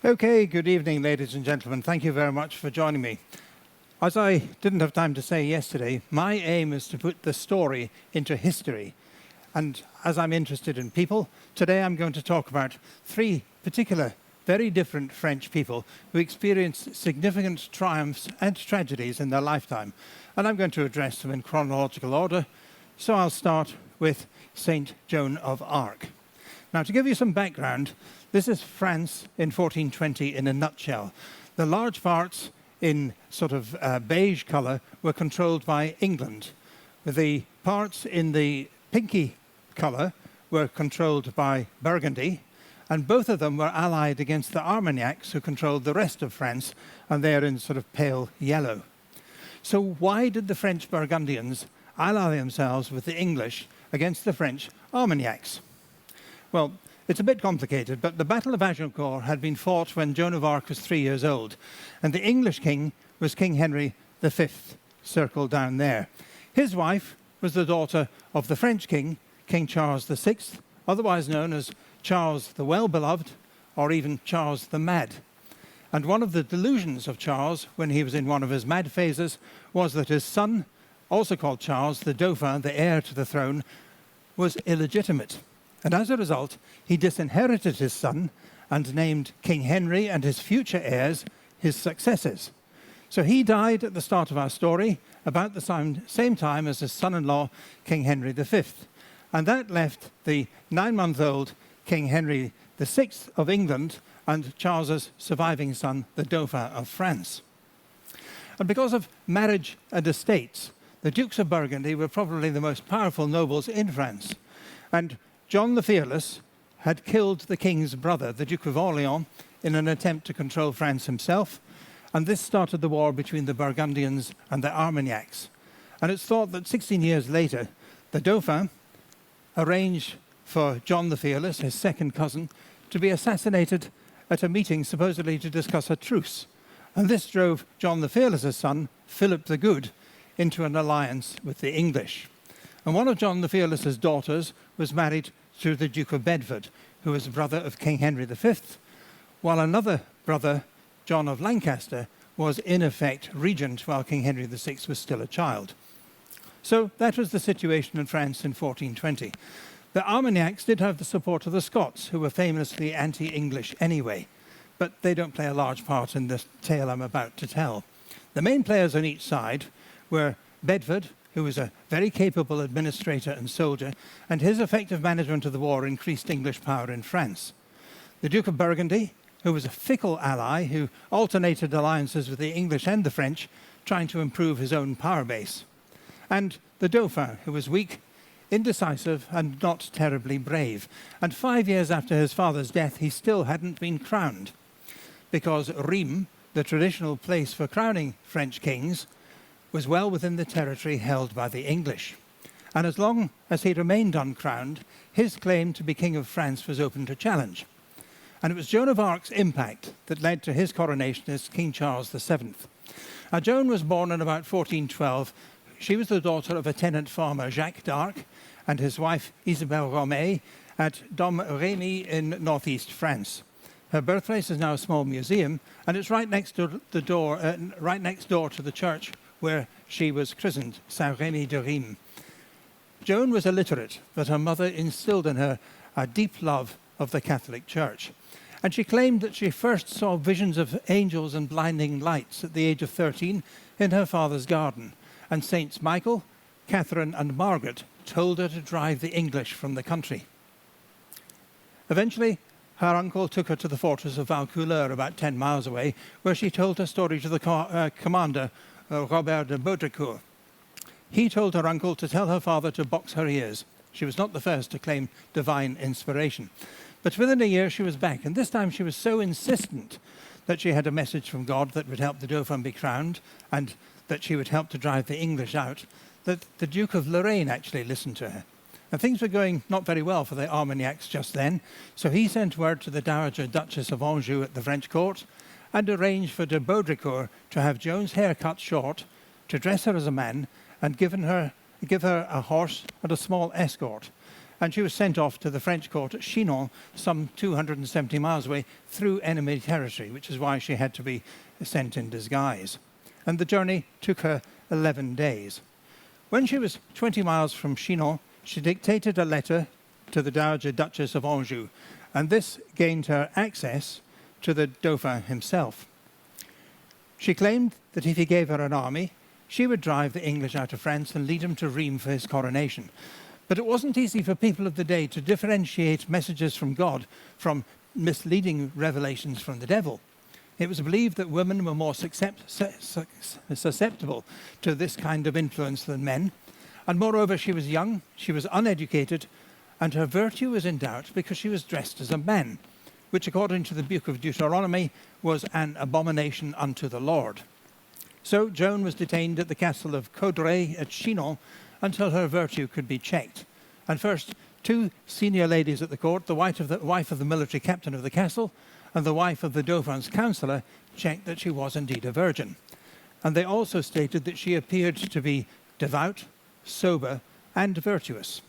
Okay, good evening, ladies and gentlemen. Thank you very much for joining me. As I didn't have time to say yesterday, my aim is to put the story into history. And as I'm interested in people, today I'm going to talk about three particular, very different French people who experienced significant triumphs and tragedies in their lifetime. And I'm going to address them in chronological order. So I'll start with Saint Joan of Arc. Now, to give you some background, this is France in 1420 in a nutshell. The large parts in sort of beige colour were controlled by England. The parts in the pinky colour were controlled by Burgundy, and both of them were allied against the Armagnacs, who controlled the rest of France, and they're in sort of pale yellow. So why did the French Burgundians ally themselves with the English against the French Armagnacs? Well, it's a bit complicated, but the Battle of Agincourt had been fought when Joan of Arc was 3 years old, and the English king was King Henry V, circled down there. His wife was the daughter of the French king, King Charles VI, otherwise known as Charles the Well-Beloved, or even Charles the Mad. And one of the delusions of Charles, when he was in one of his mad phases, was that his son, also called Charles, the Dauphin, the heir to the throne, was illegitimate. And as a result, he disinherited his son and named King Henry and his future heirs his successors. So he died at the start of our story, about the same time as his son-in-law, King Henry V. And that left the 9-month-old King Henry VI of England and Charles's surviving son, the Dauphin of France. And because of marriage and estates, the Dukes of Burgundy were probably the most powerful nobles in France. And John the Fearless had killed the king's brother, the Duke of Orleans, in an attempt to control France himself, and this started the war between the Burgundians and the Armagnacs. And it's thought that 16 years later, the Dauphin arranged for John the Fearless, his second cousin, to be assassinated at a meeting supposedly to discuss a truce. And this drove John the Fearless's son, Philip the Good, into an alliance with the English. And one of John the Fearless's daughters was married to the Duke of Bedford, who was the brother of King Henry V, while another brother, John of Lancaster, was in effect regent while King Henry VI was still a child. So that was the situation in France in 1420. The Armagnacs did have the support of the Scots, who were famously anti-English anyway, but they don't play a large part in this tale I'm about to tell. The main players on each side were Bedford, who was a very capable administrator and soldier, and his effective management of the war increased English power in France. The Duke of Burgundy, who was a fickle ally who alternated alliances with the English and the French, trying to improve his own power base. And the Dauphin, who was weak, indecisive, and not terribly brave. And 5 years after his father's death, he still hadn't been crowned, because Rheims, the traditional place for crowning French kings, was well within the territory held by the English. And as long as he remained uncrowned, his claim to be King of France was open to challenge. And it was Joan of Arc's impact that led to his coronation as King Charles VII. Now, Joan was born in about 1412. She was the daughter of a tenant farmer, Jacques d'Arc, and his wife, Isabelle Romée, at Domremy in northeast France. Her birthplace is now a small museum, and it's right next door to the church where she was christened, Saint-Rémy de Rheims. Joan was illiterate, but her mother instilled in her a deep love of the Catholic Church. And she claimed that she first saw visions of angels and blinding lights at the age of 13 in her father's garden. And Saints Michael, Catherine, and Margaret told her to drive the English from the country. Eventually, her uncle took her to the fortress of Vaucouleurs, about 10 miles away, where she told her story to the commander, Robert de Baudricourt. He told her uncle to tell her father to box her ears. She was not the first to claim divine inspiration. But within a year, she was back, and this time she was so insistent that she had a message from God that would help the Dauphin be crowned, and that she would help to drive the English out, that the Duke of Lorraine actually listened to her. And things were going not very well for the Armagnacs just then, so he sent word to the Dowager Duchess of Anjou at the French court, and arranged for de Baudricourt to have Joan's hair cut short, to dress her as a man, and give her a horse and a small escort. and she was sent off to the French court at Chinon, some 270 miles away, through enemy territory, which is why she had to be sent in disguise. And the journey took her 11 days. When she was 20 miles from Chinon, she dictated a letter to the Dowager Duchess of Anjou, and this gained her access to the Dauphin himself. She claimed that if he gave her an army, she would drive the English out of France and lead him to Rheims for his coronation. But it wasn't easy for people of the day to differentiate messages from God from misleading revelations from the devil. It was believed that women were more susceptible to this kind of influence than men. And moreover, she was young, she was uneducated, and her virtue was in doubt because she was dressed as a man, which according to the Book of Deuteronomy was an abomination unto the Lord. So Joan was detained at the castle of Caudray at Chinon until her virtue could be checked. And first, two senior ladies at the court, the wife of the military captain of the castle and the wife of the Dauphin's councillor, checked that she was indeed a virgin. And they also stated that she appeared to be devout, sober, and virtuous.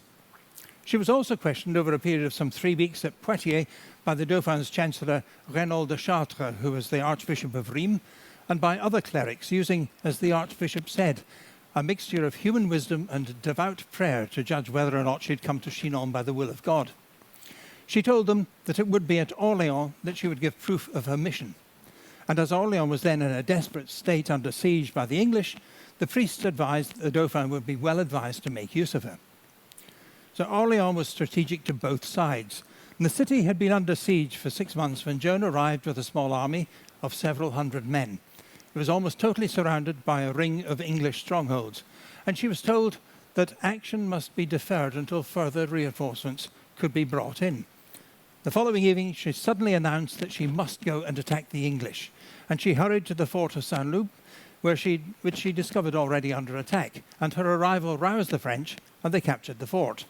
She was also questioned over a period of some 3 weeks at Poitiers by the Dauphin's chancellor, Raynald de Chartres, who was the Archbishop of Rheims, and by other clerics, using, as the Archbishop said, a mixture of human wisdom and devout prayer to judge whether or not she'd come to Chinon by the will of God. She told them that it would be at Orléans that she would give proof of her mission. And as Orléans was then in a desperate state under siege by the English, the priests advised that the Dauphin would be well advised to make use of her. So Orléans was strategic to both sides. And the city had been under siege for 6 months when Joan arrived with a small army of several hundred men. It was almost totally surrounded by a ring of English strongholds, and she was told that action must be deferred until further reinforcements could be brought in. The following evening, she suddenly announced that she must go and attack the English, and she hurried to the fort of Saint-Loup, which she discovered already under attack, and her arrival roused the French, and they captured the fort.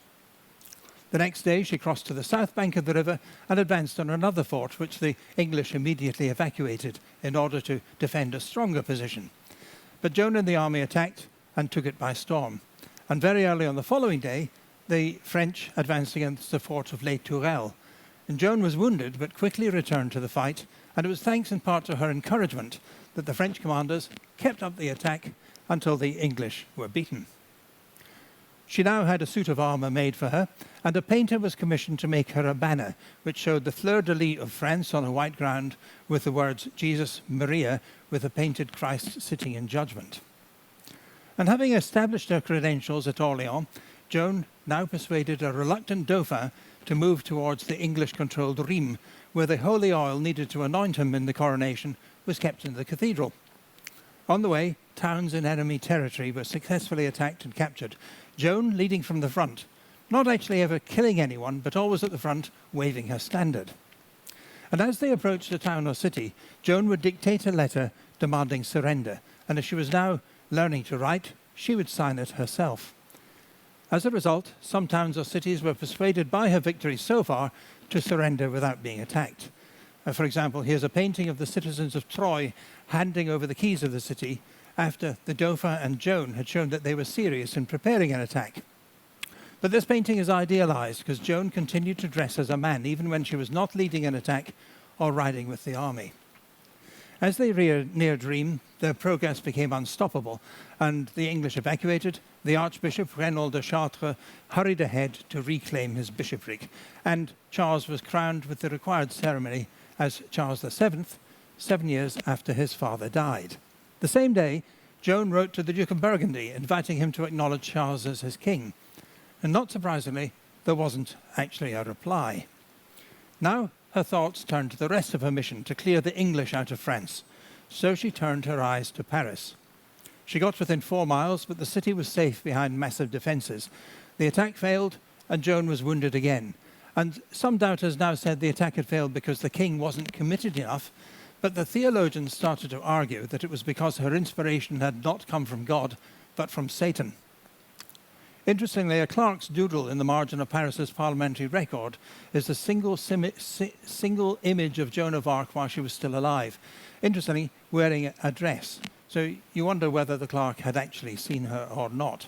The next day, she crossed to the south bank of the river and advanced on another fort, which the English immediately evacuated in order to defend a stronger position. But Joan and the army attacked and took it by storm. And very early on the following day, the French advanced against the fort of Les Tourelles. And Joan was wounded, but quickly returned to the fight, and it was thanks in part to her encouragement that the French commanders kept up the attack until the English were beaten. She now had a suit of armour made for her, and a painter was commissioned to make her a banner, which showed the fleur-de-lis of France on a white ground with the words Jesus, Maria, with a painted Christ sitting in judgment. And having established her credentials at Orléans, Joan now persuaded a reluctant Dauphin to move towards the English-controlled Rheims, where the holy oil needed to anoint him in the coronation was kept in the cathedral. On the way, towns in enemy territory were successfully attacked and captured, Joan leading from the front, not actually ever killing anyone, but always at the front, waving her standard. And as they approached a town or city, Joan would dictate a letter demanding surrender, and as she was now learning to write, she would sign it herself. As a result, some towns or cities were persuaded by her victory so far to surrender without being attacked. For example, here's a painting of the citizens of Troyes handing over the keys of the city after the Dauphin and Joan had shown that they were serious in preparing an attack. But this painting is idealized because Joan continued to dress as a man even when she was not leading an attack or riding with the army. As they neared Rheims, their progress became unstoppable, and the English evacuated. The Archbishop, Raynald de Chartres, hurried ahead to reclaim his bishopric, and Charles was crowned with the required ceremony as Charles VII, 7 years after his father died. The same day, Joan wrote to the Duke of Burgundy, inviting him to acknowledge Charles as his king. And not surprisingly, there wasn't actually a reply. Now, her thoughts turned to the rest of her mission, to clear the English out of France. So she turned her eyes to Paris. She got within 4 miles, but the city was safe behind massive defences. The attack failed, and Joan was wounded again. And some doubters now said the attack had failed because the king wasn't committed enough, but the theologians started to argue that it was because her inspiration had not come from God, but from Satan. Interestingly, a clerk's doodle in the margin of Paris's parliamentary record is a single image of Joan of Arc while she was still alive, interestingly wearing a dress. So you wonder whether the clerk had actually seen her or not.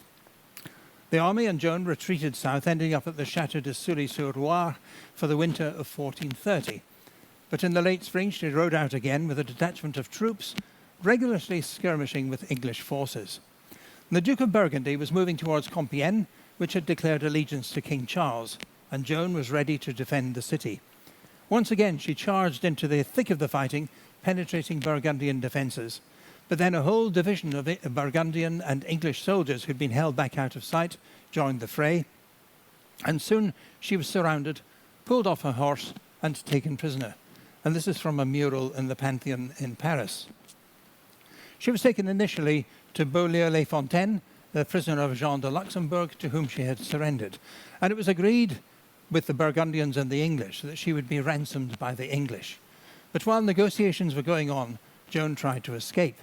The army and Joan retreated south, ending up at the Château de Sully-sur-Loire for the winter of 1430. But in the late spring, she rode out again with a detachment of troops, regularly skirmishing with English forces. The Duke of Burgundy was moving towards Compiègne, which had declared allegiance to King Charles, and Joan was ready to defend the city. Once again, she charged into the thick of the fighting, penetrating Burgundian defences. But then a whole division of Burgundian and English soldiers who'd been held back out of sight joined the fray, and soon she was surrounded, pulled off her horse, and taken prisoner. And this is from a mural in the Pantheon in Paris. She was taken initially to Beaulieu-les-Fontaines, the prisoner of Jean de Luxembourg, to whom she had surrendered. And it was agreed with the Burgundians and the English that she would be ransomed by the English. But while negotiations were going on, Joan tried to escape.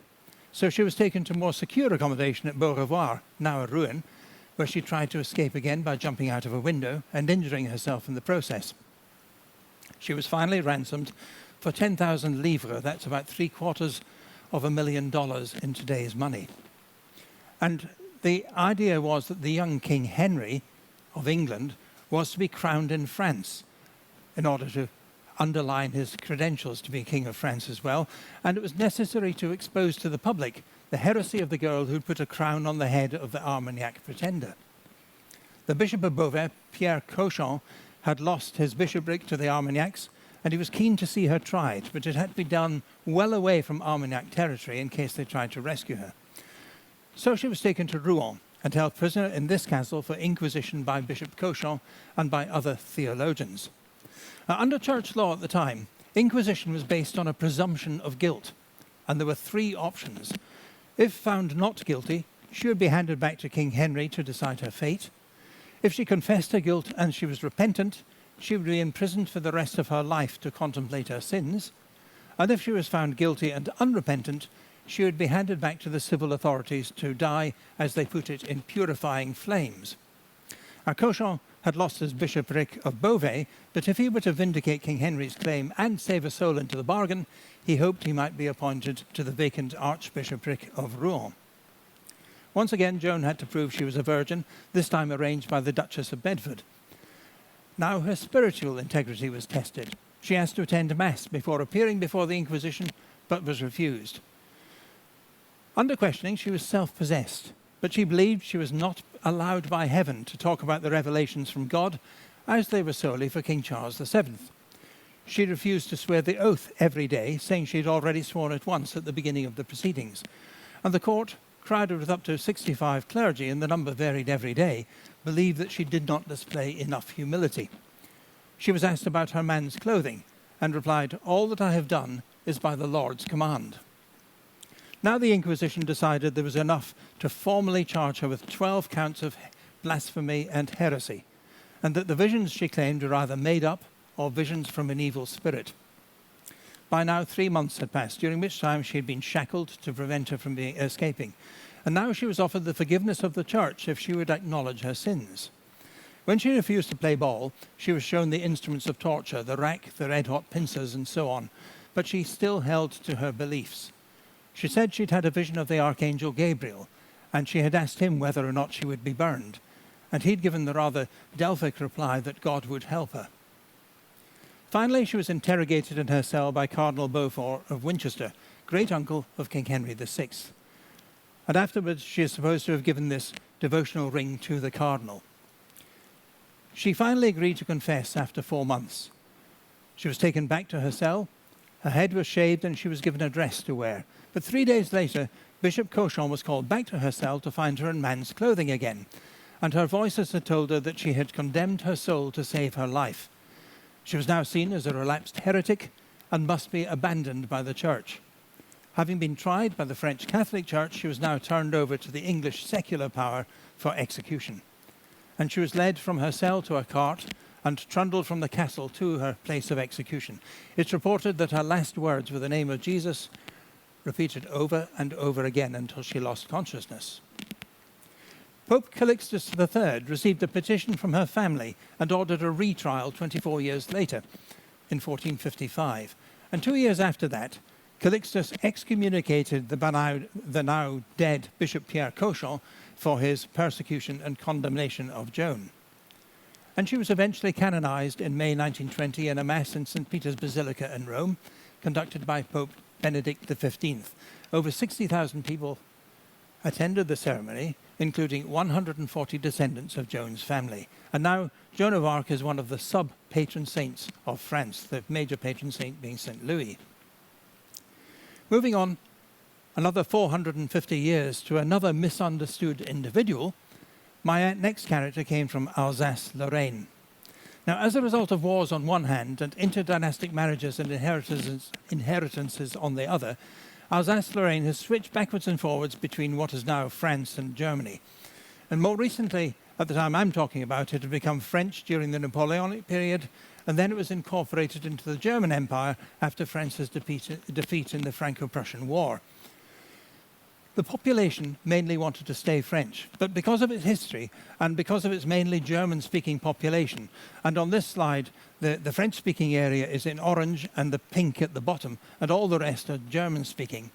So she was taken to more secure accommodation at Beaurevoir, now a ruin, where she tried to escape again by jumping out of a window and injuring herself in the process. She was finally ransomed for 10,000 livres, that's about $750,000 in today's money. And the idea was that the young King Henry of England was to be crowned in France in order to underline his credentials to be King of France as well, and it was necessary to expose to the public the heresy of the girl who'd put a crown on the head of the Armagnac pretender. The Bishop of Beauvais, Pierre Cauchon, had lost his bishopric to the Armagnacs, and he was keen to see her tried, but it had to be done well away from Armagnac territory in case they tried to rescue her. So she was taken to Rouen and held prisoner in this castle for inquisition by Bishop Cauchon and by other theologians. Under church law at the time, inquisition was based on a presumption of guilt, and there were three options. If found not guilty, she would be handed back to King Henry to decide her fate. If she confessed her guilt and she was repentant, she would be imprisoned for the rest of her life to contemplate her sins. And if she was found guilty and unrepentant, she would be handed back to the civil authorities to die, as they put it, in purifying flames. Cauchon had lost his bishopric of Beauvais, but if he were to vindicate King Henry's claim and save a soul into the bargain, he hoped he might be appointed to the vacant archbishopric of Rouen. Once again, Joan had to prove she was a virgin, this time arranged by the Duchess of Bedford. Now her spiritual integrity was tested. She asked to attend Mass before appearing before the Inquisition, but was refused. Under questioning, she was self-possessed, but she believed she was not allowed by heaven to talk about the revelations from God, as they were solely for King Charles VII. She refused to swear the oath every day, saying she had already sworn it once at the beginning of the proceedings. And the court, crowded with up to 65 clergy, and the number varied every day, believed that she did not display enough humility. She was asked about her man's clothing, and replied, "All that I have done is by the Lord's command." Now the Inquisition decided there was enough to formally charge her with 12 counts of blasphemy and heresy, and that the visions she claimed were either made up or visions from an evil spirit. By now 3 months had passed, during which time she had been shackled to prevent her from escaping, and now she was offered the forgiveness of the Church if she would acknowledge her sins. When she refused to play ball, she was shown the instruments of torture, the rack, the red-hot pincers, and so on, but she still held to her beliefs. She said she'd had a vision of the Archangel Gabriel, and she had asked him whether or not she would be burned, and he'd given the rather Delphic reply that God would help her. Finally, she was interrogated in her cell by Cardinal Beaufort of Winchester, great-uncle of King Henry VI. And afterwards, she is supposed to have given this devotional ring to the cardinal. She finally agreed to confess after 4 months. She was taken back to her cell, her head was shaved, and she was given a dress to wear. But 3 days later, Bishop Cauchon was called back to her cell to find her in man's clothing again, and her voices had told her that she had condemned her soul to save her life. She was now seen as a relapsed heretic and must be abandoned by the Church. Having been tried by the French Catholic Church, she was now turned over to the English secular power for execution. And she was led from her cell to a cart and trundled from the castle to her place of execution. It's reported that her last words were the name of Jesus, repeated over and over again until she lost consciousness. Pope Calixtus III received a petition from her family and ordered a retrial 24 years later, in 1455. And 2 years after that, Calixtus excommunicated the now dead Bishop Pierre Cauchon for his persecution and condemnation of Joan. And she was eventually canonized in May 1920 in a mass in St. Peter's Basilica in Rome, conducted by Pope Benedict XV. Over 60,000 people attended the ceremony, including 140 descendants of Joan's family. And now Joan of Arc is one of the sub-patron saints of France, the major patron saint being St. Louis. Moving on another 450 years to another misunderstood individual, my next character came from Alsace-Lorraine. Now, as a result of wars on one hand and interdynastic marriages and inheritances on the other, Alsace-Lorraine has switched backwards and forwards between what is now France and Germany. And more recently, at the time I'm talking about, it had become French during the Napoleonic period, and then it was incorporated into the German Empire after France's defeat in the Franco-Prussian War. The population mainly wanted to stay French, but because of its history and because of its mainly German-speaking population, and on this slide, the French-speaking area is in orange and the pink at the bottom, and all the rest are German-speaking.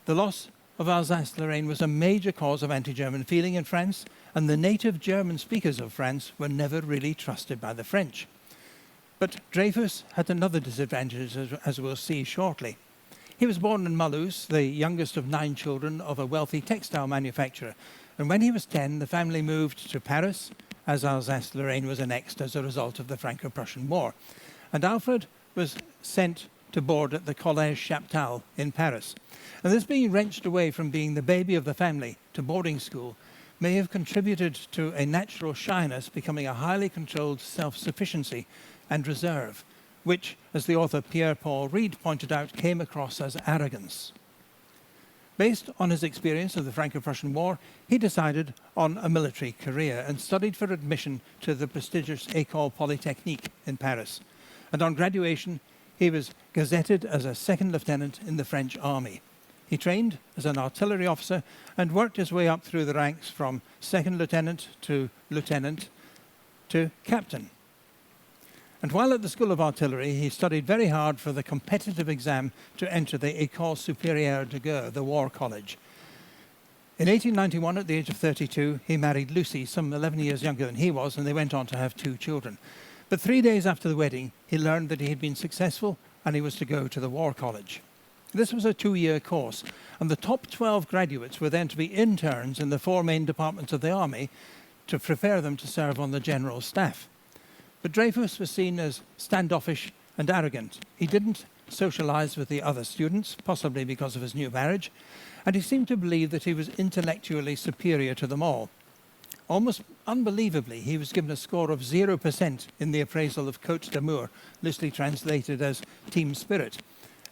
The loss of Alsace-Lorraine was a major cause of anti-German feeling in France, and the native German speakers of France were never really trusted by the French. But Dreyfus had another disadvantage, as we'll see shortly. He was born in Mulhouse, the youngest of 9 children of a wealthy textile manufacturer. And when he was 10, the family moved to Paris, as Alsace-Lorraine was annexed as a result of the Franco-Prussian War. And Alfred was sent to board at the Collège Chaptal in Paris. And this being wrenched away from being the baby of the family to boarding school may have contributed to a natural shyness becoming a highly controlled self-sufficiency and reserve, which, as the author Pierre-Paul Reid pointed out, came across as arrogance. Based on his experience of the Franco-Prussian War, he decided on a military career and studied for admission to the prestigious École Polytechnique in Paris. And on graduation, he was gazetted as a second lieutenant in the French army. He trained as an artillery officer and worked his way up through the ranks from second lieutenant to captain. And while at the School of Artillery, he studied very hard for the competitive exam to enter the École Supérieure de Guerre, the War College. In 1891, at the age of 32, he married Lucy, some 11 years younger than he was, and they went on to have 2 children. But 3 days after the wedding, he learned that he had been successful and he was to go to the War College. This was a 2-year course, and the top 12 graduates were then to be interns in the 4 main departments of the army to prepare them to serve on the general staff. But Dreyfus was seen as standoffish and arrogant. He didn't socialize with the other students, possibly because of his new marriage, and he seemed to believe that he was intellectually superior to them all. Almost unbelievably, he was given a score of 0% in the appraisal of Côte d'Amour, loosely translated as team spirit,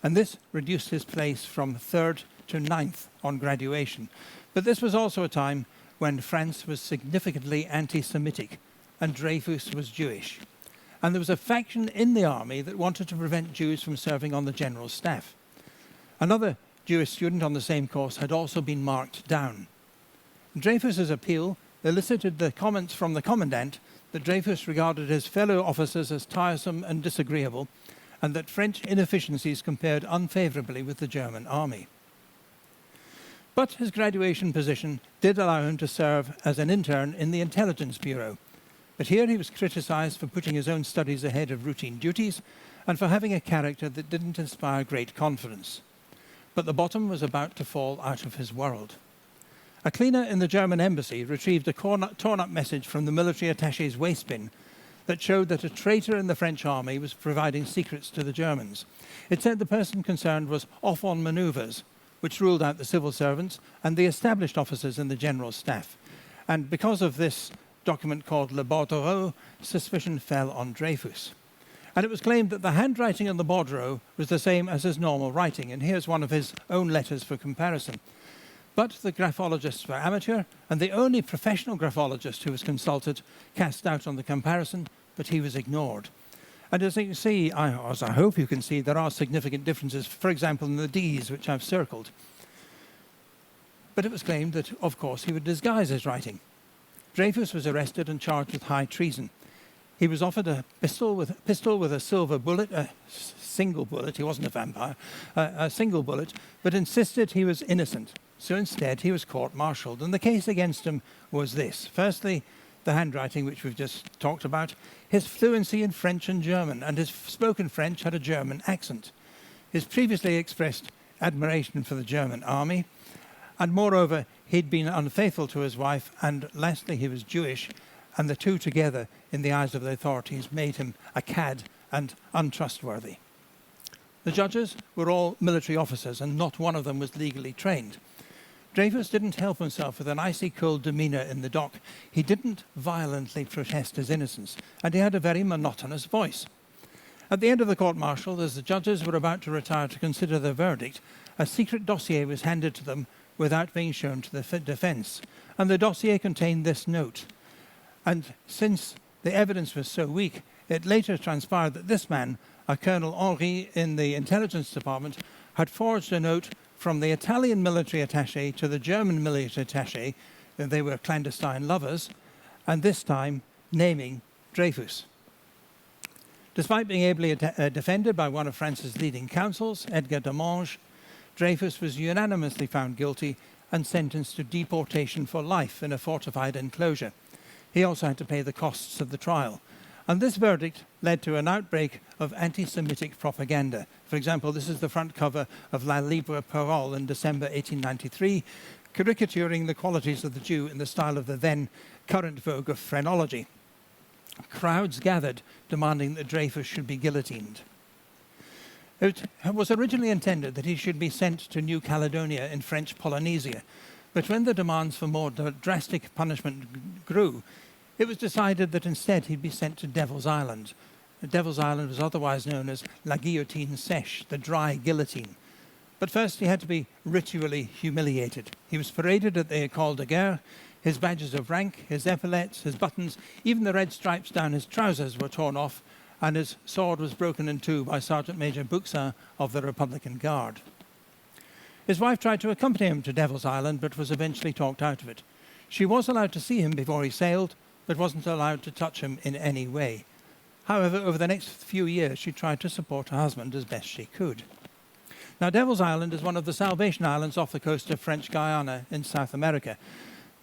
and this reduced his place from 3rd to 9th on graduation. But this was also a time when France was significantly anti-Semitic, and Dreyfus was Jewish. And there was a faction in the army that wanted to prevent Jews from serving on the general staff. Another Jewish student on the same course had also been marked down. Dreyfus's appeal elicited the comments from the commandant that Dreyfus regarded his fellow officers as tiresome and disagreeable, and that French inefficiencies compared unfavorably with the German army. But his graduation position did allow him to serve as an intern in the Intelligence Bureau. But here he was criticized for putting his own studies ahead of routine duties and for having a character that didn't inspire great confidence. But the bottom was about to fall out of his world. A cleaner in the German embassy retrieved a torn-up message from the military attaché's wastebin that showed that a traitor in the French army was providing secrets to the Germans. It said the person concerned was off on manoeuvres, which ruled out the civil servants and the established officers in the general staff. And because of this document called Le Bordereau, suspicion fell on Dreyfus. And it was claimed that the handwriting on the bordereau was the same as his normal writing, and here's one of his own letters for comparison. But the graphologists were amateur, and the only professional graphologist who was consulted cast doubt on the comparison, but he was ignored. And as you can see, as I hope you can see, there are significant differences, for example, in the D's, which I've circled. But it was claimed that, of course, he would disguise his writing. Dreyfus was arrested and charged with high treason. He was offered a pistol with a silver bullet, a single bullet, he wasn't a vampire, a single bullet, but insisted he was innocent. So instead, he was court-martialed. And the case against him was this. Firstly, the handwriting, which we've just talked about, his fluency in French and German, and his spoken French had a German accent. His previously expressed admiration for the German army, and moreover, he'd been unfaithful to his wife, and lastly, he was Jewish, and the two together, in the eyes of the authorities, made him a cad and untrustworthy. The judges were all military officers, and not one of them was legally trained. Dreyfus didn't help himself with an icy cold demeanour in the dock. He didn't violently protest his innocence, and he had a very monotonous voice. At the end of the court-martial, as the judges were about to retire to consider their verdict, a secret dossier was handed to them without being shown to the defence, and the dossier contained this note. And since the evidence was so weak, it later transpired that this man, a Colonel Henri in the intelligence department, had forged a note from the Italian military attaché to the German military attaché. They were clandestine lovers, and this time naming Dreyfus. Despite being ably defended by one of France's leading counsels, Edgar de Monge, Dreyfus was unanimously found guilty and sentenced to deportation for life in a fortified enclosure. He also had to pay the costs of the trial. And this verdict led to an outbreak of anti-Semitic propaganda. For example, this is the front cover of La Libre Parole in December 1893, caricaturing the qualities of the Jew in the style of the then current vogue of phrenology. Crowds gathered demanding that Dreyfus should be guillotined. It was originally intended that he should be sent to New Caledonia in French Polynesia, but when the demands for more drastic punishment grew, it was decided that instead he'd be sent to Devil's Island. Devil's Island was otherwise known as La Guillotine Sèche, the dry guillotine. But first he had to be ritually humiliated. He was paraded at the École de Guerre. His badges of rank, his epaulets, his buttons, even the red stripes down his trousers were torn off, and his sword was broken in two by Sergeant Major Buxin of the Republican Guard. His wife tried to accompany him to Devil's Island, but was eventually talked out of it. She was allowed to see him before he sailed, but wasn't allowed to touch him in any way. However, over the next few years, she tried to support her husband as best she could. Now, Devil's Island is one of the Salvation Islands off the coast of French Guiana in South America.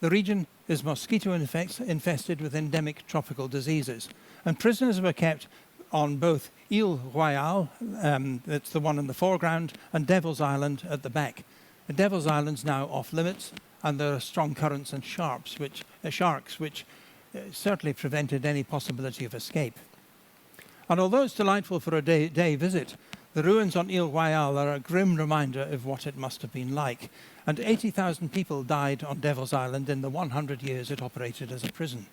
The region is mosquito infested with endemic tropical diseases, and prisoners were kept on both Ile Royale, that's the one in the foreground, and Devil's Island at the back. The Devil's Island's now off limits, and there are strong currents and sharks, which certainly prevented any possibility of escape. And although it's delightful for a day visit, the ruins on Ile Royale are a grim reminder of what it must have been like. And 80,000 people died on Devil's Island in the 100 years it operated as a prison.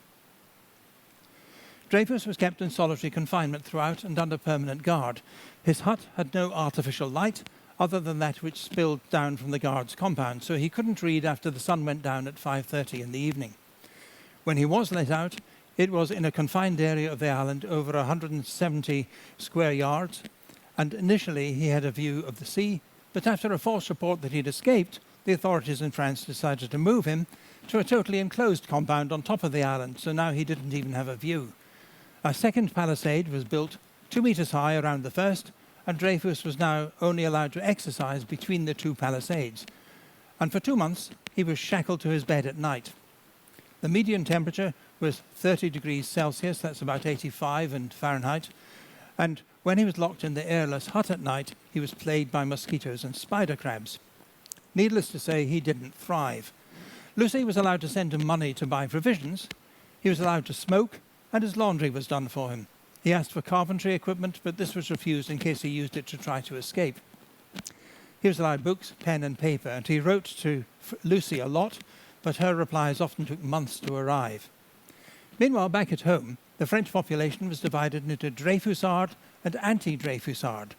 Dreyfus was kept in solitary confinement throughout and under permanent guard. His hut had no artificial light other than that which spilled down from the guard's compound, so he couldn't read after the sun went down at 5:30 in the evening. When he was let out, it was in a confined area of the island over 170 square yards, and initially he had a view of the sea, but after a false report that he'd escaped, the authorities in France decided to move him to a totally enclosed compound on top of the island, so now he didn't even have a view. A second palisade was built 2 meters high around the first, and Dreyfus was now only allowed to exercise between the two palisades. And for 2 months, he was shackled to his bed at night. The median temperature was 30 degrees Celsius, that's about 85 in Fahrenheit, and when he was locked in the airless hut at night, he was plagued by mosquitoes and spider crabs. Needless to say, he didn't thrive. Lucy was allowed to send him money to buy provisions. He was allowed to smoke, and his laundry was done for him. He asked for carpentry equipment, but this was refused in case he used it to try to escape. He was allowed books, pen and paper, and he wrote to Lucy a lot, but her replies often took months to arrive. Meanwhile, back at home, the French population was divided into Dreyfusard and anti-Dreyfusard,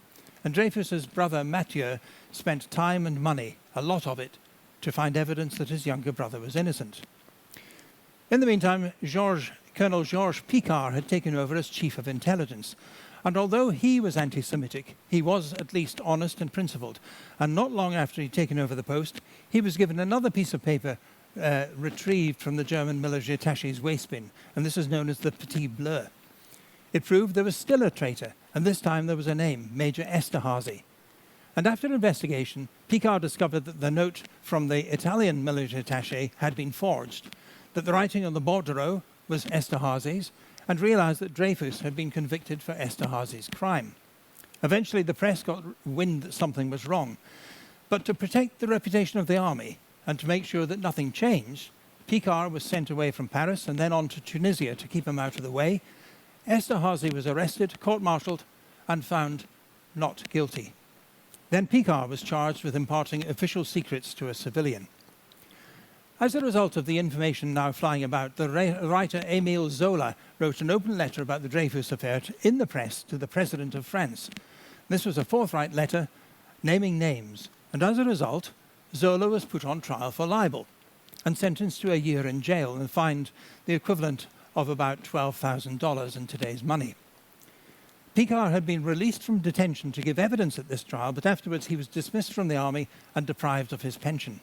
and Dreyfus's brother Mathieu spent time and money, a lot of it, to find evidence that his younger brother was innocent. In the meantime, Colonel Georges Picard had taken over as chief of intelligence, and although he was anti-Semitic, he was at least honest and principled, and not long after he'd taken over the post, he was given another piece of paper retrieved from the German military attaché's waste bin, and this is known as the Petit Bleu. It proved there was still a traitor, and this time there was a name, Major Esterhazy. And after investigation, Picard discovered that the note from the Italian military attaché had been forged, that the writing on the bordereau was Esterhazy's, and realized that Dreyfus had been convicted for Esterhazy's crime. Eventually, the press got wind that something was wrong. But to protect the reputation of the army and to make sure that nothing changed, Picard was sent away from Paris and then on to Tunisia to keep him out of the way. Esterhazy was arrested, court-martialed, and found not guilty. Then Picard was charged with imparting official secrets to a civilian. As a result of the information now flying about, the writer Émile Zola wrote an open letter about the Dreyfus Affair in the press to the President of France. This was a forthright letter naming names, and as a result, Zola was put on trial for libel and sentenced to a year in jail and fined the equivalent of about $12,000 in today's money. Picard had been released from detention to give evidence at this trial, but afterwards he was dismissed from the army and deprived of his pension.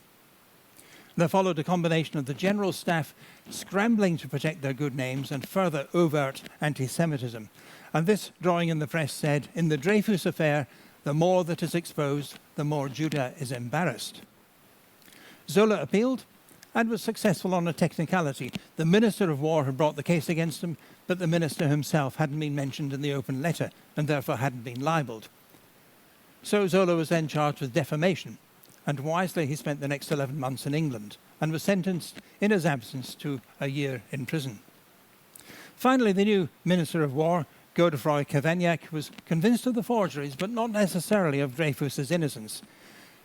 There followed a combination of the general staff scrambling to protect their good names and further overt anti-Semitism. And this drawing in the press said, "In the Dreyfus Affair, the more that is exposed, the more Judah is embarrassed." Zola appealed and was successful on a technicality. The Minister of War had brought the case against him, but the minister himself hadn't been mentioned in the open letter and therefore hadn't been libelled. So Zola was then charged with defamation, and wisely he spent the next 11 months in England and was sentenced in his absence to a year in prison. Finally, the new Minister of War, Godefroy Cavaignac, was convinced of the forgeries, but not necessarily of Dreyfus's innocence.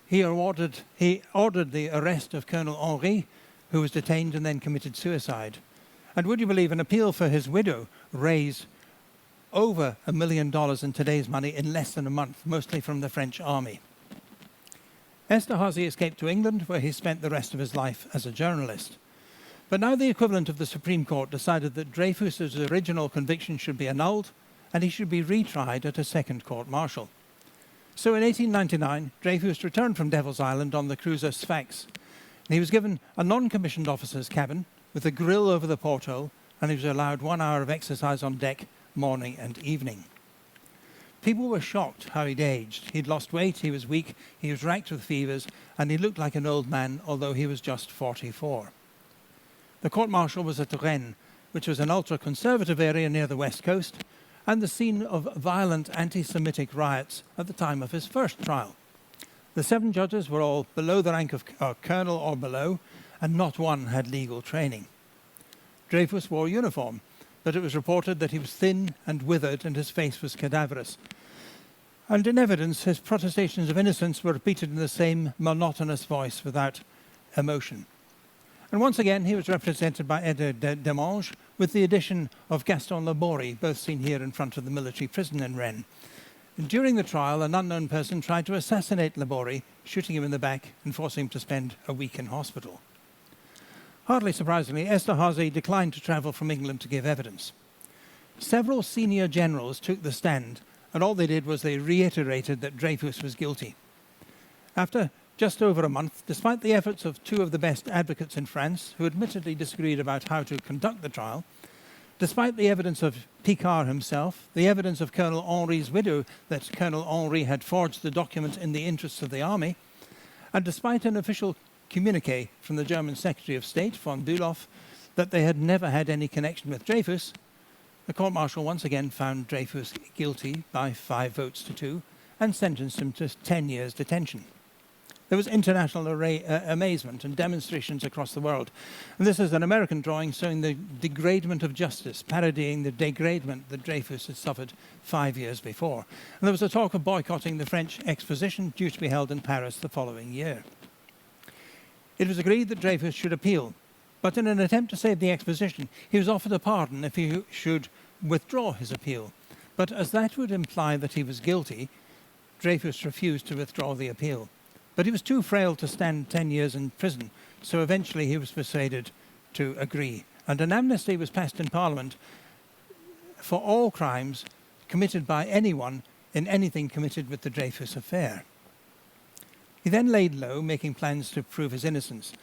He ordered the arrest of Colonel Henri, who was detained and then committed suicide. And would you believe, an appeal for his widow raised over $1 million in today's money in less than a month, mostly from the French army. Esterhazy escaped to England, where he spent the rest of his life as a journalist. But now the equivalent of the Supreme Court decided that Dreyfus's original conviction should be annulled and he should be retried at a second court-martial. So in 1899, Dreyfus returned from Devil's Island on the cruiser Sfax. He was given a non-commissioned officer's cabin with a grill over the porthole, and he was allowed 1 hour of exercise on deck morning and evening. People were shocked how he'd aged. He'd lost weight, he was weak, he was racked with fevers, and he looked like an old man, although he was just 44. The court-martial was at Rennes, which was an ultra-conservative area near the west coast, and the scene of violent anti-Semitic riots at the time of his first trial. The 7 judges were all below the rank of colonel or below, and not one had legal training. Dreyfus wore uniform, but it was reported that he was thin and withered and his face was cadaverous. And in evidence, his protestations of innocence were repeated in the same monotonous voice without emotion. And once again, he was represented by Edgar Demange, with the addition of Gaston Laborie, both seen here in front of the military prison in Rennes. And during the trial, an unknown person tried to assassinate Laborie, shooting him in the back and forcing him to spend a week in hospital. Hardly surprisingly, Esterhazy declined to travel from England to give evidence. Several senior generals took the stand, and all they did was they reiterated that Dreyfus was guilty. After just over a month, despite the efforts of 2 of the best advocates in France, who admittedly disagreed about how to conduct the trial, despite the evidence of Picard himself, the evidence of Colonel Henri's widow that Colonel Henri had forged the document in the interests of the army, and despite an official communique from the German Secretary of State, von Bülow, that they had never had any connection with Dreyfus, the court-martial once again found Dreyfus guilty by 5 votes to 2 and sentenced him to 10 years detention. There was international amazement and demonstrations across the world. And this is an American drawing showing the degradement of justice, parodying the degradement that Dreyfus had suffered 5 years before. And there was a talk of boycotting the French exposition due to be held in Paris the following year. It was agreed that Dreyfus should appeal, but in an attempt to save the exposition, he was offered a pardon if he should withdraw his appeal. But as that would imply that he was guilty, Dreyfus refused to withdraw the appeal. But he was too frail to stand 10 years in prison, so eventually he was persuaded to agree. And an amnesty was passed in Parliament for all crimes committed by anyone in anything committed with the Dreyfus Affair. He then laid low, making plans to prove his innocence.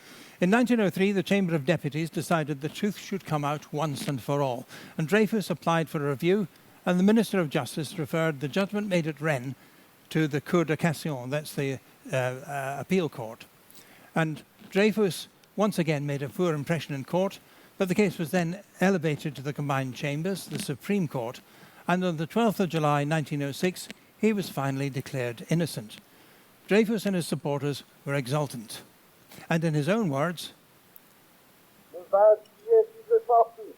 In 1903, the Chamber of Deputies decided the truth should come out once and for all, and Dreyfus applied for a review, and the Minister of Justice referred the judgment made at Rennes to the Cour de Cassation, that's the appeal court. And Dreyfus once again made a poor impression in court, but the case was then elevated to the combined chambers, the Supreme Court, and on the 12th of July 1906, he was finally declared innocent. Dreyfus and his supporters were exultant. And in his own words, Le 20 juillet 1906,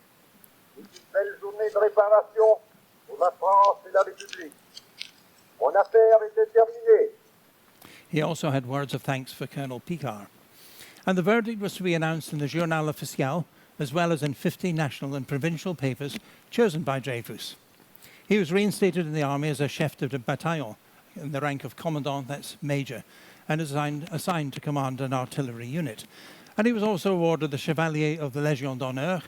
une belle journée de réparation pour la France et la République. Mon affaire était terminée. He also had words of thanks for Colonel Picard. And the verdict was to be announced in the Journal Officiel, as well as in 50 national and provincial papers chosen by Dreyfus. He was reinstated in the army as a chef de bataillon, in the rank of commandant, that's major, and assigned to command an artillery unit. And he was also awarded the Chevalier of the Légion d'honneur,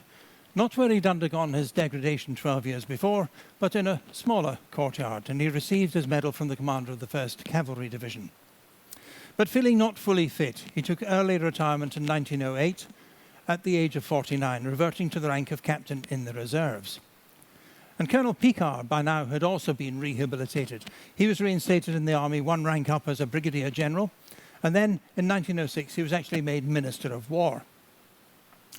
not where he'd undergone his degradation 12 years before, but in a smaller courtyard, and he received his medal from the commander of the 1st Cavalry Division. But feeling not fully fit, he took early retirement in 1908 at the age of 49, reverting to the rank of captain in the reserves. And Colonel Picard, by now, had also been rehabilitated. He was reinstated in the army, one rank up as a brigadier general, and then in 1906 he was actually made Minister of War.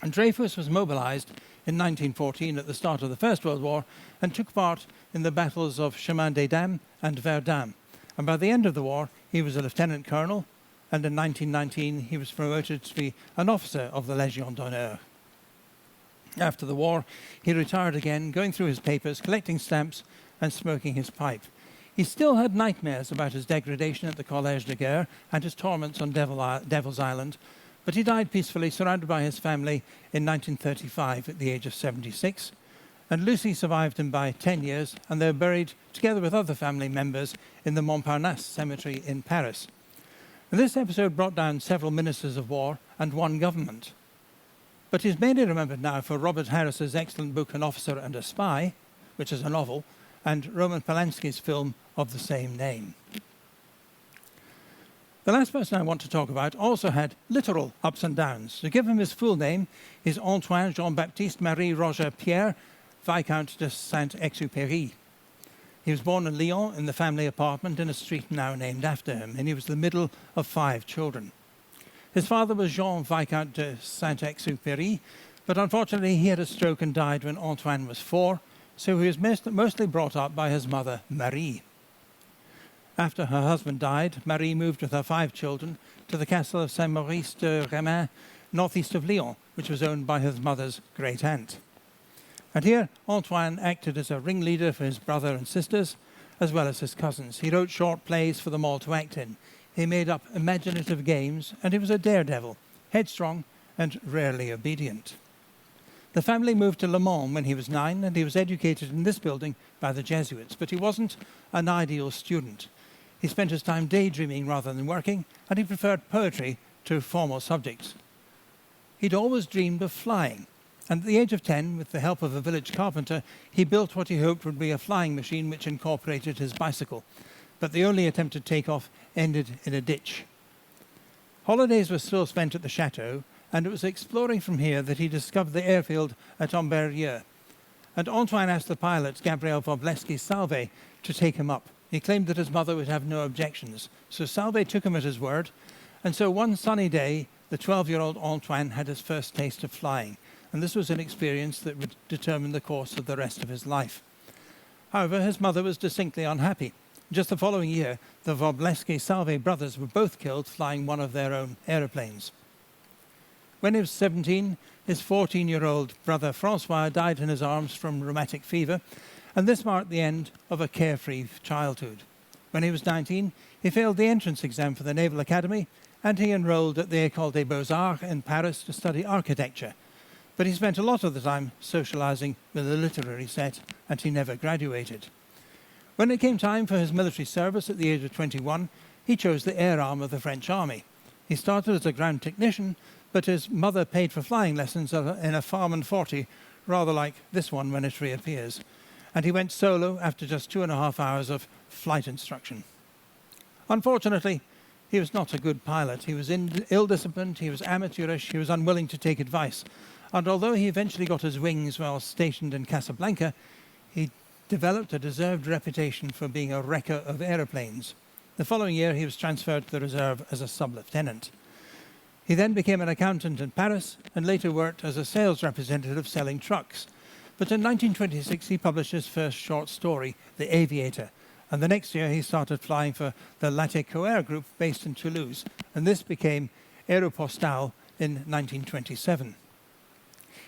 And Dreyfus was mobilized in 1914 at the start of the First World War and took part in the battles of Chemin des Dames and Verdun. And by the end of the war, he was a lieutenant colonel, and in 1919 he was promoted to be an officer of the Légion d'honneur. After the war, he retired again, going through his papers, collecting stamps and smoking his pipe. He still had nightmares about his degradation at the Collège de Guerre and his torments on Devil's Island, but he died peacefully, surrounded by his family in 1935 at the age of 76. And Lucy survived him by 10 years, and they were buried together with other family members in the Montparnasse cemetery in Paris. And this episode brought down several ministers of war and one government. But he's mainly remembered now for Robert Harris's excellent book An Officer and a Spy, which is a novel, and Roman Polanski's film of the same name. The last person I want to talk about also had literal ups and downs. To give him his full name is Antoine Jean-Baptiste Marie Roger Pierre, Viscount de Saint-Exupéry. He was born in Lyon in the family apartment in a street now named after him, and he was the middle of 5 children. His father was Jean Viscount de Saint-Exupéry, but unfortunately he had a stroke and died when Antoine was 4, so he was mostly brought up by his mother, Marie. After her husband died, Marie moved with her 5 children to the castle of Saint-Maurice de Rémin, northeast of Lyon, which was owned by his mother's great-aunt. And here, Antoine acted as a ringleader for his brother and sisters, as well as his cousins. He wrote short plays for them all to act in. He made up imaginative games, and he was a daredevil, headstrong and rarely obedient. The family moved to Le Mans when he was 9, and he was educated in this building by the Jesuits, but he wasn't an ideal student. He spent his time daydreaming rather than working, and he preferred poetry to formal subjects. He'd always dreamed of flying, and at the age of 10, with the help of a village carpenter, he built what he hoped would be a flying machine which incorporated his bicycle. But the only attempted takeoff ended in a ditch. Holidays were still spent at the chateau, and it was exploring from here that he discovered the airfield at Embark. And Antoine asked the pilot, Gabriel Wroblewski-Salve, to take him up. He claimed that his mother would have no objections, so Salve took him at his word, and so one sunny day, the 12-year-old Antoine had his first taste of flying, and this was an experience that would determine the course of the rest of his life. However, his mother was distinctly unhappy. Just the following year, the Wroblewski-Salve brothers were both killed flying one of their own aeroplanes. When he was 17, his 14-year-old brother Francois died in his arms from rheumatic fever, and this marked the end of a carefree childhood. When he was 19, he failed the entrance exam for the Naval Academy, and he enrolled at the École des Beaux-Arts in Paris to study architecture. But he spent a lot of the time socializing with the literary set, and he never graduated. When it came time for his military service at the age of 21, he chose the air arm of the French army. He started as a ground technician, but his mother paid for flying lessons in a Farman 40, rather like this one when it reappears. And he went solo after just 2.5 hours of flight instruction. Unfortunately, he was not a good pilot. He was ill-disciplined, he was amateurish, he was unwilling to take advice. And although he eventually got his wings while stationed in Casablanca, he developed a deserved reputation for being a wrecker of aeroplanes. The following year, he was transferred to the reserve as a sub-lieutenant. He then became an accountant in Paris and later worked as a sales representative selling trucks. But in 1926, he published his first short story, The Aviator. And the next year, he started flying for the Latécoère group based in Toulouse. And this became Aéropostale in 1927.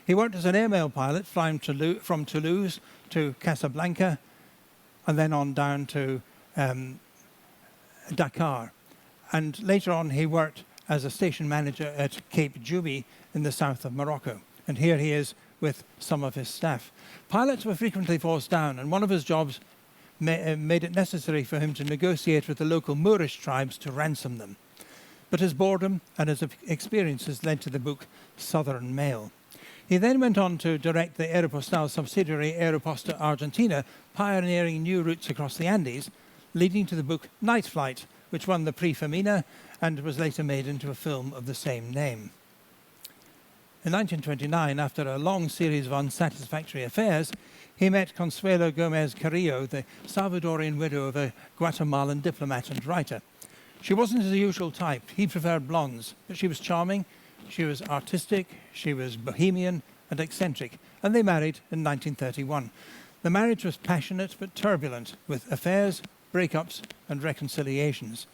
He worked as an airmail pilot, flying from Toulouse to Casablanca, and then on down to Dakar. And later on, he worked as a station manager at Cape Juby in the south of Morocco. And here he is with some of his staff. Pilots were frequently forced down, and one of his jobs made it necessary for him to negotiate with the local Moorish tribes to ransom them. But his boredom and his experiences led to the book Southern Mail. He then went on to direct the Aeropostale subsidiary Aeroposta Argentina, pioneering new routes across the Andes, leading to the book Night Flight, which won the Prix Femina and was later made into a film of the same name. In 1929, after a long series of unsatisfactory affairs, he met Consuelo Gomez Carrillo, the Salvadorian widow of a Guatemalan diplomat and writer. She wasn't his usual type. He preferred blondes, but she was charming, she was artistic, she was bohemian and eccentric, and they married in 1931. The marriage was passionate but turbulent, with affairs, breakups and reconciliations.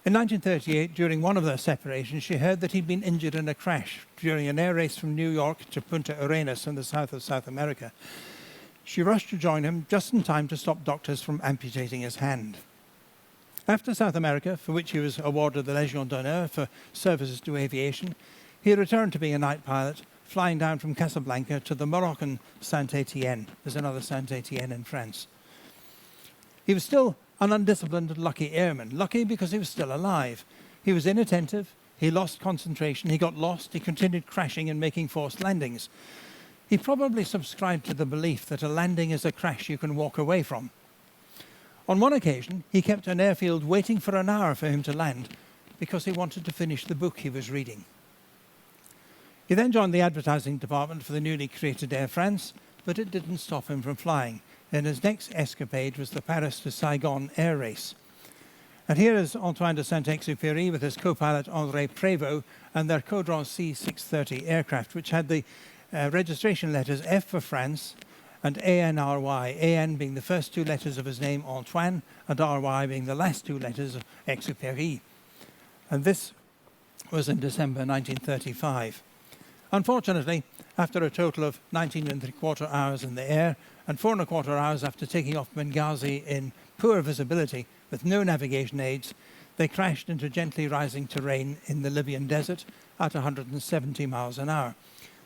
In 1938, during one of their separations, she heard that he'd been injured in a crash during an air race from New York to Punta Arenas in the south of South America. She rushed to join him just in time to stop doctors from amputating his hand. After South America, for which he was awarded the Légion d'honneur for services to aviation, he returned to being a night pilot, flying down from Casablanca to the Moroccan Saint-Étienne. There's another Saint-Étienne in France. He was still an undisciplined and lucky airman. Lucky because he was still alive. He was inattentive, he lost concentration, he got lost, he continued crashing and making forced landings. He probably subscribed to the belief that a landing is a crash you can walk away from. On one occasion, he kept an airfield waiting for an hour for him to land because he wanted to finish the book he was reading. He then joined the advertising department for the newly created Air France, but it didn't stop him from flying. And his next escapade was the Paris to Saigon air race. And here is Antoine de Saint-Exupéry with his co-pilot André Prévost and their Caudron C-630 aircraft, which had the registration letters F for France and ANRY, AN being the first two letters of his name, Antoine, and RY being the last two letters of Exupéry. And this was in December 1935. Unfortunately, after a total of 19 3/4 hours in the air and 4 1/4 hours after taking off Benghazi in poor visibility with no navigation aids, they crashed into gently rising terrain in the Libyan desert at 170 miles an hour.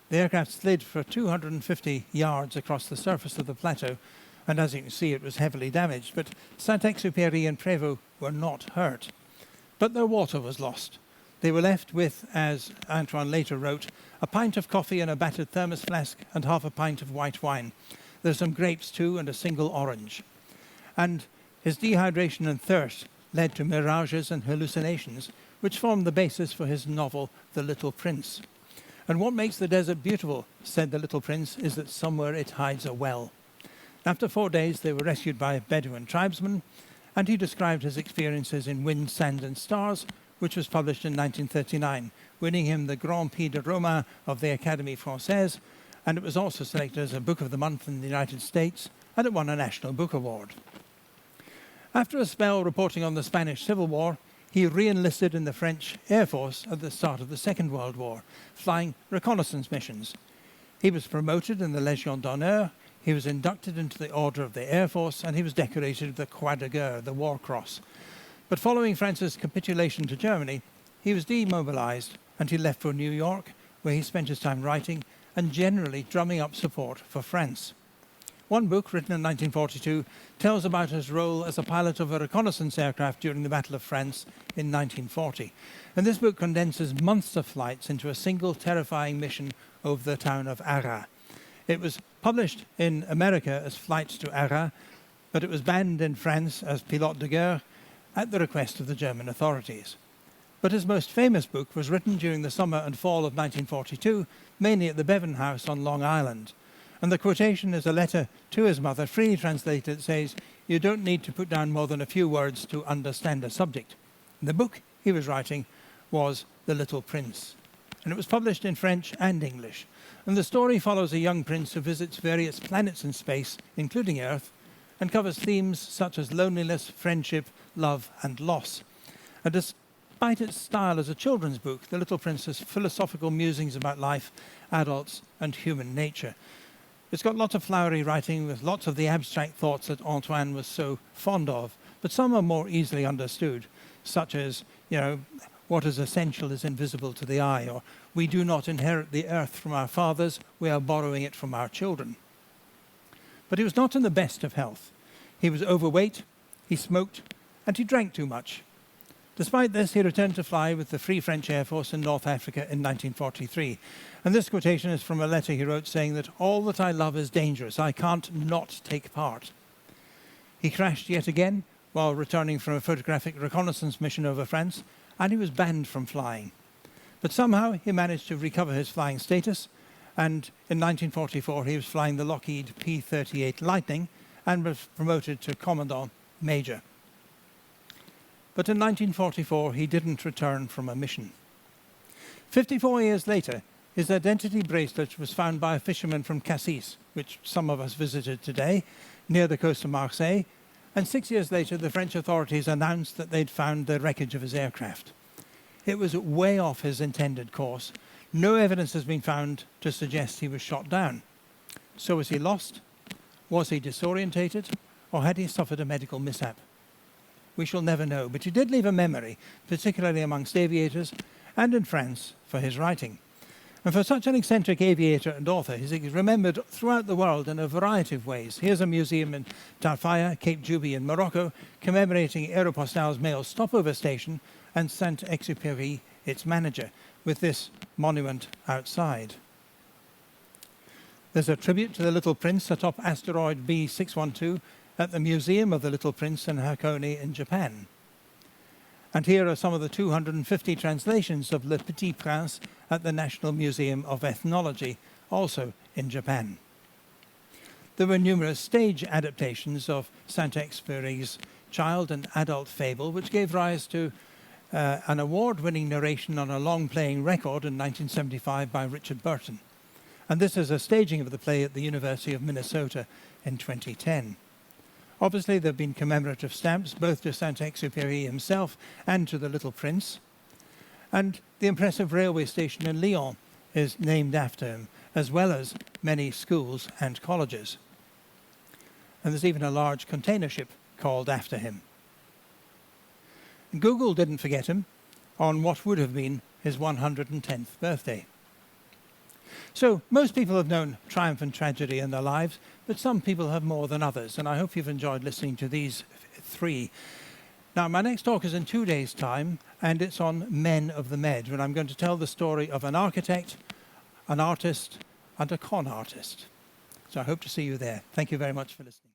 The aircraft slid for 250 yards across the surface of the plateau, and as you can see, it was heavily damaged, but Saint-Exupéry and Prévost were not hurt. But their water was lost. They were left with, as Antoine later wrote, a pint of coffee in a battered thermos flask and half a pint of white wine. There's some grapes too and a single orange. And his dehydration and thirst led to mirages and hallucinations, which formed the basis for his novel, The Little Prince. And what makes the desert beautiful, said the Little Prince, is that somewhere it hides a well. After 4 days, they were rescued by Bedouin tribesmen, and he described his experiences in Wind, Sand and Stars, which was published in 1939, winning him the Grand Prix de Romain of the Académie Française, and it was also selected as a Book of the Month in the United States, and it won a National Book Award. After a spell reporting on the Spanish Civil War, he re-enlisted in the French Air Force at the start of the Second World War, flying reconnaissance missions. He was promoted in the Légion d'honneur, he was inducted into the Order of the Air Force, and he was decorated with the Croix de Guerre, the War Cross. But following France's capitulation to Germany, he was demobilized and he left for New York, where he spent his time writing and generally drumming up support for France. One book, written in 1942, tells about his role as a pilot of a reconnaissance aircraft during the Battle of France in 1940. And this book condenses months of flights into a single terrifying mission over the town of Arras. It was published in America as Flights to Arras, but it was banned in France as Pilote de Guerre at the request of the German authorities. But his most famous book was written during the summer and fall of 1942, mainly at the Bevan House on Long Island. And the quotation is a letter to his mother, freely translated. It says, you don't need to put down more than a few words to understand a subject. The book he was writing was The Little Prince, and it was published in French and English. And the story follows a young prince who visits various planets in space, including Earth, and covers themes such as loneliness, friendship, love, and loss. And despite its style as a children's book, The Little Prince has philosophical musings about life, adults, and human nature. It's got lots of flowery writing with lots of the abstract thoughts that Antoine was so fond of, but some are more easily understood, such as, what is essential is invisible to the eye, or we do not inherit the earth from our fathers, we are borrowing it from our children. But he was not in the best of health. He was overweight, he smoked, and he drank too much. Despite this, he returned to fly with the Free French Air Force in North Africa in 1943. And this quotation is from a letter he wrote saying that all that I love is dangerous. I can't not take part. He crashed yet again while returning from a photographic reconnaissance mission over France, and he was banned from flying. But somehow he managed to recover his flying status, and in 1944 he was flying the Lockheed P-38 Lightning and was promoted to Commandant Major. But in 1944 he didn't return from a mission. 54 years later, his identity bracelet was found by a fisherman from Cassis, which some of us visited today, near the coast of Marseille, and 6 years later the French authorities announced that they'd found the wreckage of his aircraft. It was way off his intended course. No evidence has been found to suggest he was shot down. So was he lost? Was he disorientated? Or had he suffered a medical mishap? We shall never know, but he did leave a memory, particularly amongst aviators and in France, for his writing. And for such an eccentric aviator and author, he's remembered throughout the world in a variety of ways. Here's a museum in Tarfaya, Cape Juby in Morocco, commemorating Aeropostal's mail stopover station and Saint-Exupéry, its manager, with this monument outside. There's a tribute to the Little Prince atop asteroid B612 at the Museum of the Little Prince in Hakone in Japan. And here are some of the 250 translations of Le Petit Prince at the National Museum of Ethnology, also in Japan. There were numerous stage adaptations of Saint-Exupéry's child and adult fable, which gave rise to an award-winning narration on a long-playing record in 1975 by Richard Burton. And this is a staging of the play at the University of Minnesota in 2010. Obviously, there have been commemorative stamps, both to Saint-Exupéry himself and to the Little Prince. And the impressive railway station in Lyon is named after him, as well as many schools and colleges. And there's even a large container ship called after him. Google didn't forget him on what would have been his 110th birthday. So most people have known triumph and tragedy in their lives, but some people have more than others, and I hope you've enjoyed listening to these three. Now, my next talk is in 2 days' time, and it's on Men of the Med, when I'm going to tell the story of an architect, an artist, and a con artist. So I hope to see you there. Thank you very much for listening.